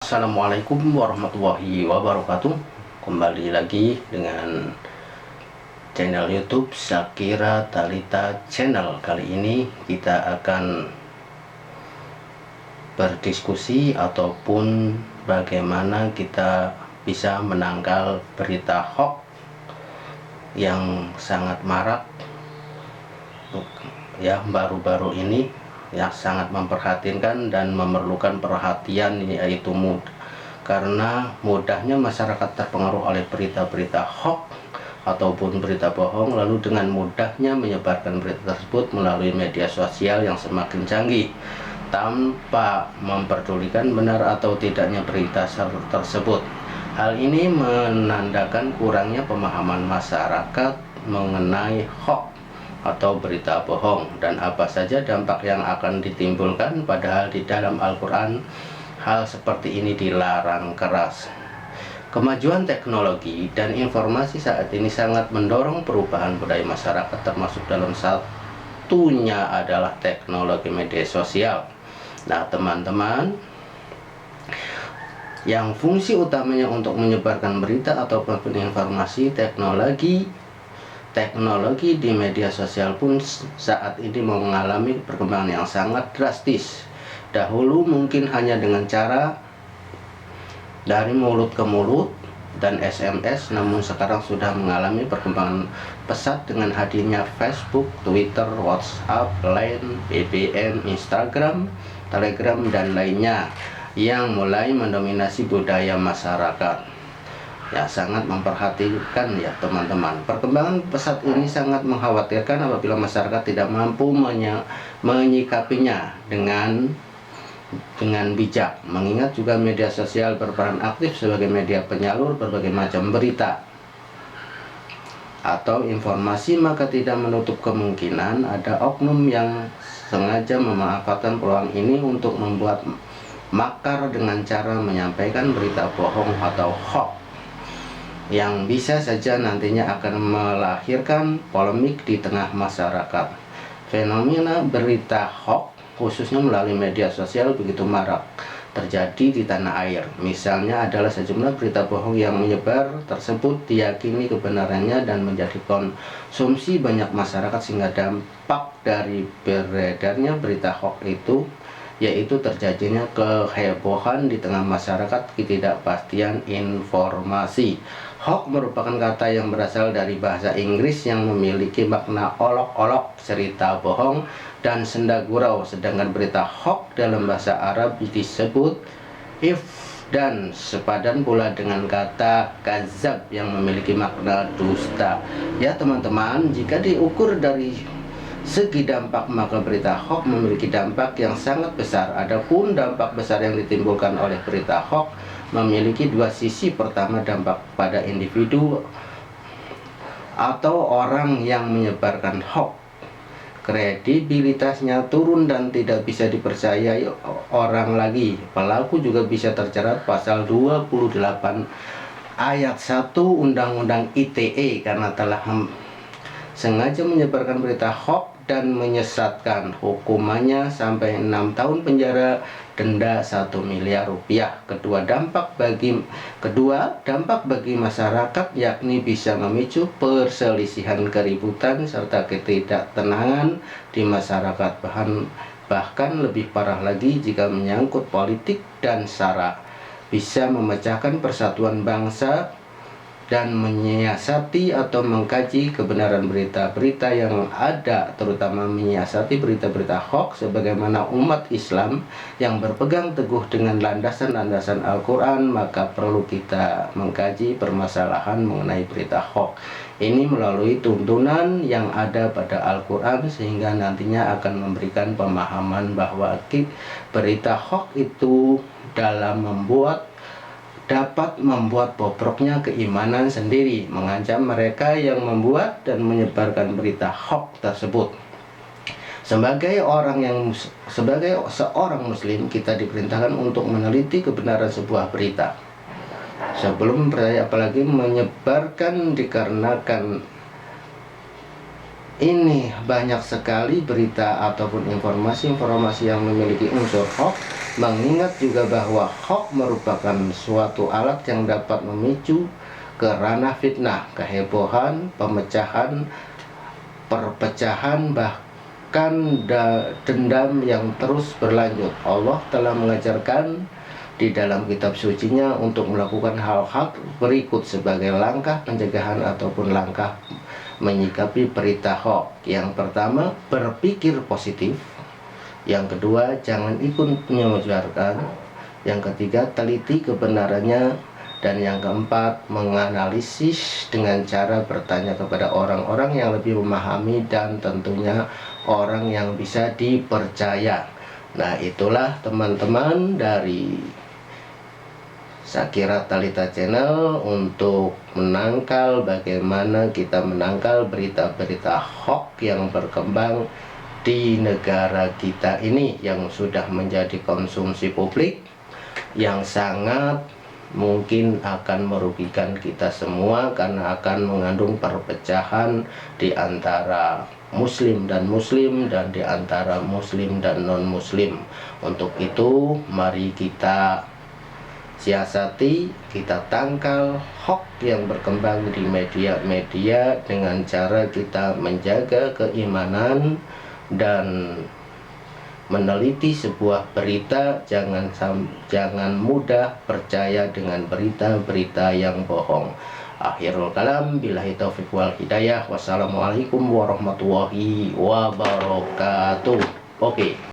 Assalamualaikum warahmatullahi wabarakatuh. Kembali lagi dengan channel YouTube Syakira Talita Channel. Kali ini kita akan berdiskusi ataupun bagaimana kita bisa menangkal berita hoax yang sangat marak ya baru-baru ini, yang sangat memperhatikan dan memerlukan perhatian, yaitu karena mudahnya masyarakat terpengaruh oleh berita-berita hoax ataupun berita bohong, lalu dengan mudahnya menyebarkan berita tersebut melalui media sosial yang semakin canggih tanpa memperdulikan benar atau tidaknya berita tersebut. Hal ini menandakan kurangnya pemahaman masyarakat mengenai hoax atau berita bohong dan apa saja dampak yang akan ditimbulkan, padahal di dalam Al-Quran hal seperti ini dilarang keras. Kemajuan teknologi dan informasi saat ini sangat mendorong perubahan budaya masyarakat, termasuk dalam satunya adalah teknologi media sosial. Nah teman-teman, yang fungsi utamanya untuk menyebarkan berita ataupun informasi, teknologi di media sosial pun saat ini mengalami perkembangan yang sangat drastis. Dahulu mungkin hanya dengan cara dari mulut ke mulut dan SMS, namun sekarang sudah mengalami perkembangan pesat dengan hadirnya Facebook, Twitter, WhatsApp, Line, BBM, Instagram, Telegram, dan lainnya yang mulai mendominasi budaya masyarakat. Ya, sangat memperhatikan ya teman-teman. Perkembangan pesat ini sangat mengkhawatirkan apabila masyarakat tidak mampu menyikapinya dengan bijak, mengingat juga media sosial berperan aktif sebagai media penyalur berbagai macam berita atau informasi, maka tidak menutup kemungkinan ada oknum yang sengaja memanfaatkan peluang ini untuk membuat makar dengan cara menyampaikan berita bohong atau hoax yang bisa saja nantinya akan melahirkan polemik di tengah masyarakat. Fenomena berita hoax khususnya melalui media sosial begitu marak terjadi di tanah air. Misalnya adalah sejumlah berita bohong yang menyebar tersebut diyakini kebenarannya dan menjadi konsumsi banyak masyarakat, sehingga dampak dari beredarnya berita hoax itu yaitu terjadinya kehebohan di tengah masyarakat, ketidakpastian informasi. Hoax merupakan kata yang berasal dari bahasa Inggris yang memiliki makna olok-olok, cerita bohong, dan senda gurau, sedangkan berita hoax dalam bahasa Arab disebut if, dan sepadan pula dengan kata kazab yang memiliki makna dusta. Ya teman-teman, jika diukur dari segi dampak, maka berita hoax memiliki dampak yang sangat besar. Adapun dampak besar yang ditimbulkan oleh berita hoax memiliki dua sisi. Pertama, dampak pada individu atau orang yang menyebarkan hoax. Kredibilitasnya turun dan tidak bisa dipercayai orang lagi. Pelaku juga bisa terjerat pasal 28 ayat 1 Undang-Undang ITE karena telah sengaja menyebarkan berita hoax dan menyesatkan. Hukumannya sampai 6 tahun penjara, denda 1 miliar rupiah. Kedua, dampak bagi masyarakat yakni bisa memicu perselisihan, keributan, serta ketidaktenangan di masyarakat. Bahkan lebih parah lagi jika menyangkut politik dan SARA, bisa memecahkan persatuan bangsa dan menyiasati atau mengkaji kebenaran berita-berita yang ada, terutama menyiasati berita-berita hoax. Sebagaimana umat Islam yang berpegang teguh dengan landasan-landasan Al-Quran, maka perlu kita mengkaji permasalahan mengenai berita hoax ini melalui tuntunan yang ada pada Al-Quran, sehingga nantinya akan memberikan pemahaman bahwa berita hoax itu dapat membuat bobroknya keimanan sendiri, mengancam mereka yang membuat dan menyebarkan berita hoax tersebut. Sebagai seorang muslim, kita diperintahkan untuk meneliti kebenaran sebuah berita sebelum percaya, apalagi menyebarkan, dikarenakan ini banyak sekali berita ataupun informasi-informasi yang memiliki unsur hoax, mengingat juga bahwa hoax merupakan suatu alat yang dapat memicu ke ranah fitnah, kehebohan, pemecahan, perpecahan, bahkan dendam yang terus berlanjut. Allah telah mengajarkan di dalam kitab sucinya untuk melakukan hal-hal berikut sebagai langkah pencegahan ataupun langkah menyikapi berita hoax. Yang pertama, berpikir positif. Yang kedua, jangan ikut menyebarkan. Yang ketiga, teliti kebenarannya. Dan yang keempat, menganalisis dengan cara bertanya kepada orang-orang yang lebih memahami dan tentunya orang yang bisa dipercaya. Nah, itulah teman-teman dari Shakira Talita Channel untuk menangkal bagaimana kita menangkal berita-berita hoax yang berkembang di negara kita ini, yang sudah menjadi konsumsi publik, yang sangat mungkin akan merugikan kita semua karena akan mengandung perpecahan di antara muslim dan muslim, dan di antara muslim dan non muslim. Untuk itu mari kita siasati, kita tangkal hoax yang berkembang di media-media dengan cara kita menjaga keimanan dan meneliti sebuah berita. Jangan mudah percaya dengan berita-berita yang bohong. Akhirul kalam, billahi taufiq wal hidayah. Wassalamualaikum warahmatullahi wabarakatuh. Oke.